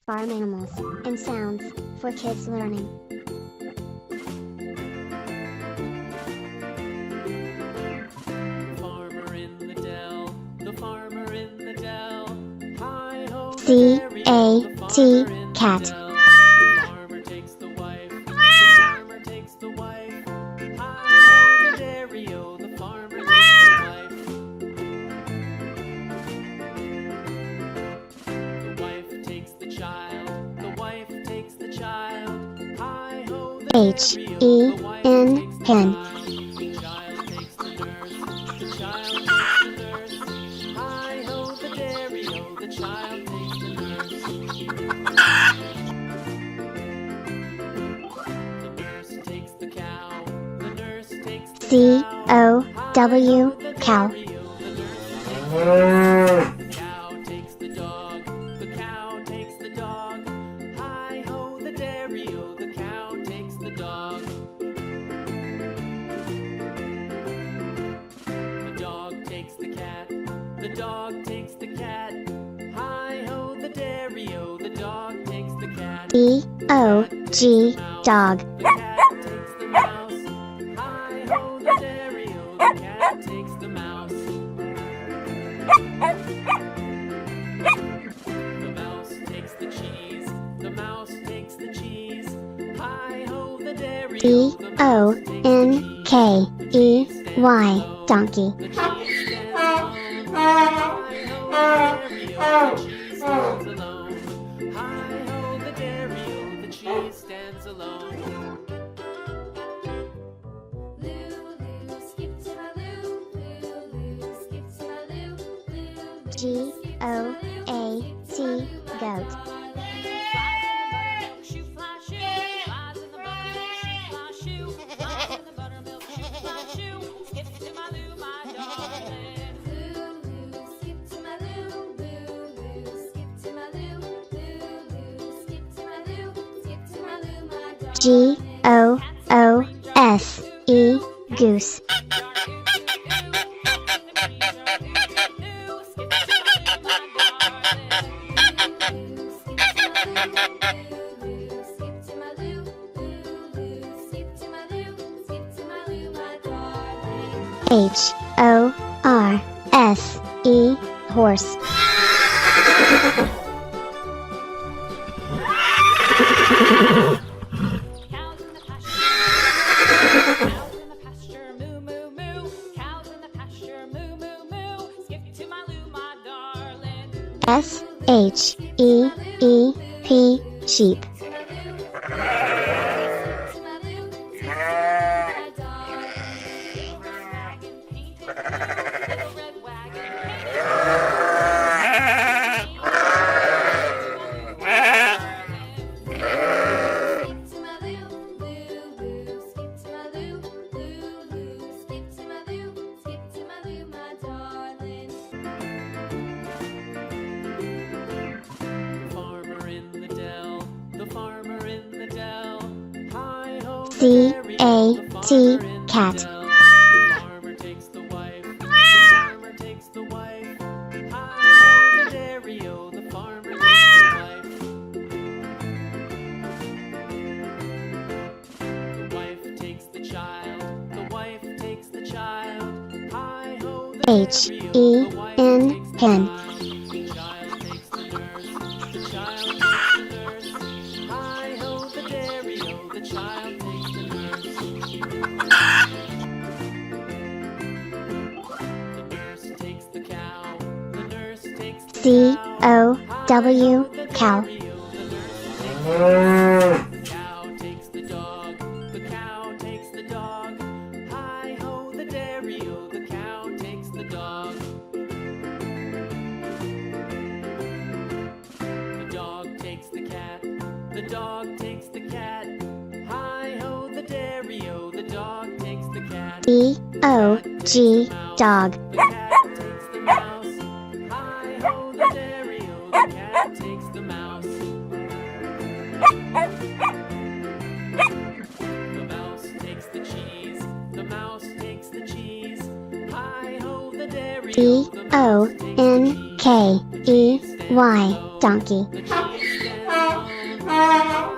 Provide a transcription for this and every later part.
Farm animals and sounds for kids learning. Farmer in the dell, the farmer in the dell. Hi-ho, C-A-T, cat. The farmer takes the wife, the farmer takes the wife. Hi-ho, the dairy-o, the farmer takes the wife. The wife takes the child, the wife takes the child. Hi-ho, the H-E-N, hen. the child takes the nurse, the child takes the nurse. Hi-ho, the dairy-o, the child takes the nurse. The nurse takes the cow, the nurse takes the C-O-W, cow. The cow takes the dog, the cow takes the dog. Hi-ho, the dairy-o, the cow takes the dog. The dog takes the cat, the dog takes the cat. Hi-ho, the dairy-o, the dog takes the cat. D-O-G, dog. The cat takes the mouse. Hi-ho, the dairy-o, the cat takes the mouse. The mouse takes the cheese. The mouse takes the cheese. Hi-ho, the dairy-o, the mouse takes the cheese. D-O-N-K-E-Y, donkey. The cheese stands alone. Hi-ho, the dairy-o, the cheese stands alone. Hi-ho, the dairy-o, the cheese stands alone. G-O-A-T, goat. G-O-O-S-E, goose. H-O-R-S-E, horse. Cows in the pasture, moo moo moo. Cows in the pasture, moo moo moo. Skip to my loo, my darling. S-H-E-E-P, sheep. C-A-T, cat. The farmer takes the wife, the farmer takes the wife. Hi-ho, the dairy-o, the farmer takes the wife. The wife takes the child, the wife takes the child. Hi-ho, the H-E-N, hen. The child takes the nurse, the child takes the nurse. Hi-ho, the dairy-o, the child takes the nurse. The nurse takes the cow, the nurse takes the C-O-W, cow. the cow takes the dog, the cow takes the dog. Hi-ho, the dairy-o, the cow takes the dog. The dog takes the cat, the dog takes the cat. Hi-ho, the dairy-o, the dog takes the cat. D-O-G, dog. The cat takes the mouse. Hi-ho, the dairy-o, the cat takes the mouse. The mouse takes the cheese. The mouse takes the cheese. Hi-ho, the dairy-o, the mouse takes the cheese. D-O-N-K-E-Y, donkey. The cheese stands Hi-ho,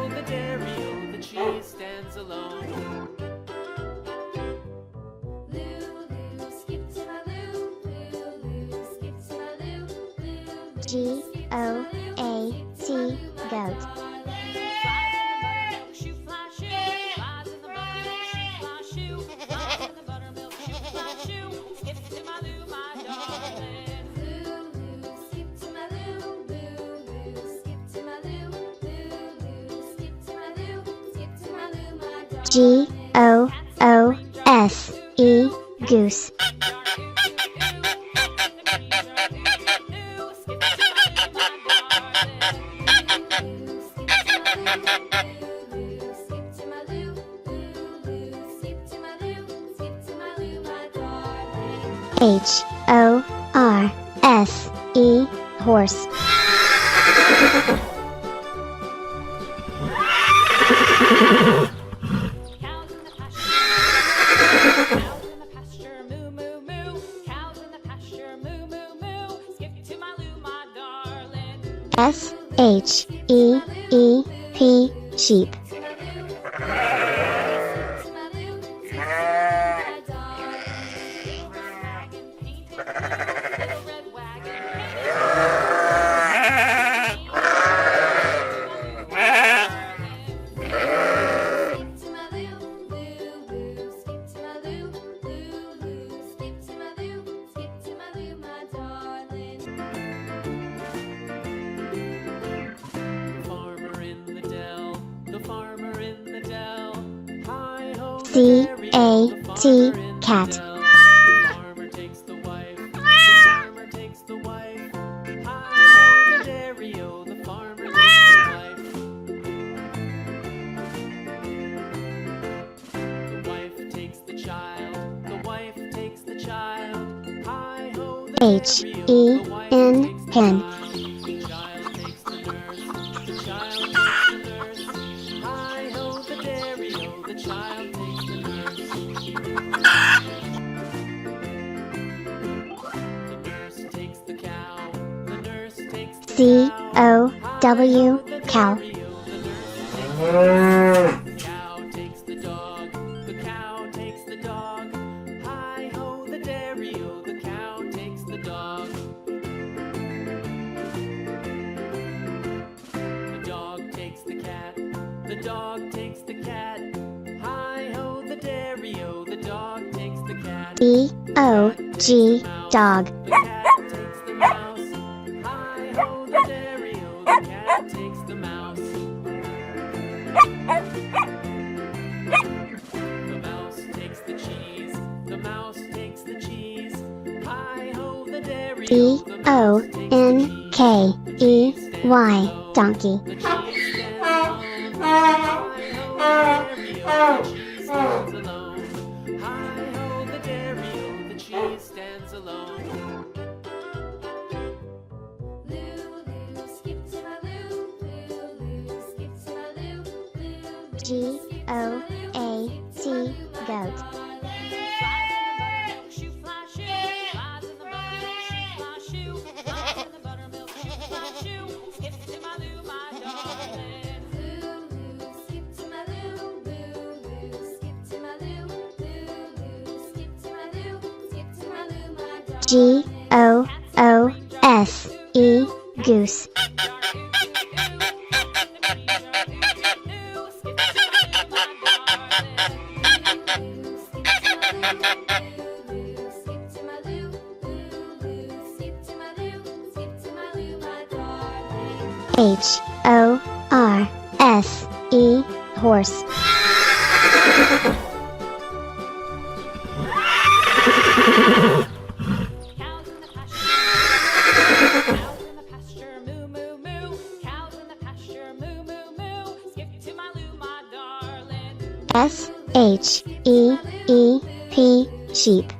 the dairy-o, the cheese stands alone. Lulu, skip to my Lou. Lulu, skip to my Lou. Goat. Goat. Goose. Goose. Horse. Horse. Cows in the pasture, moo moo moo. Cows in the pasture, moo moo moo. Skip to my loo, my darling. Sheep. Sheep. Cat. The farmer takes the wife. The farmer takes the wife. Hi-ho, the dairy-o, the farmer takes the wife. The wife takes the child. The wife takes the child. Hi-ho, the dairy-o, the wife takes the Hen. child. The child takes the nurse. The child takes the nurse. Hi-ho, the dairy-o, the child takes the nurse. The nurse takes the cow. The nurse takes the C-O-W. Cow. The cow takes the dog. The cow takes the dog. Hi-ho, the dairy-o, the cow takes the dog. The dog takes the cat. The dog takes the cat. Hi-ho, the dairy-o, the dog takes the cat. D-O-G. Dog. The cat takes the mouse. Hi-ho, the dairy-o, the cat takes the mouse. The mouse takes the cheese. The mouse takes the cheese. Hi-ho, the dairy-o, the mouse takes the cheese. D-O-N-K-E-Y. Donkey. The cheese stands alone. Hi-ho, the dairy-o, the cheese stands alone. Hi-ho, the dairy-o, the cheese stands alone. Lulu, skip to my Lou. Lulu, skip to my Lou. G-O-A-T. Goat. G-O-O-S-E. Goose. H-O-R-S-E. Horse. Cows in the pasture, moo moo moo. Cows in the pasture, moo moo moo. Skip to my loo, my darling. S-H-E-E-P. Sheep.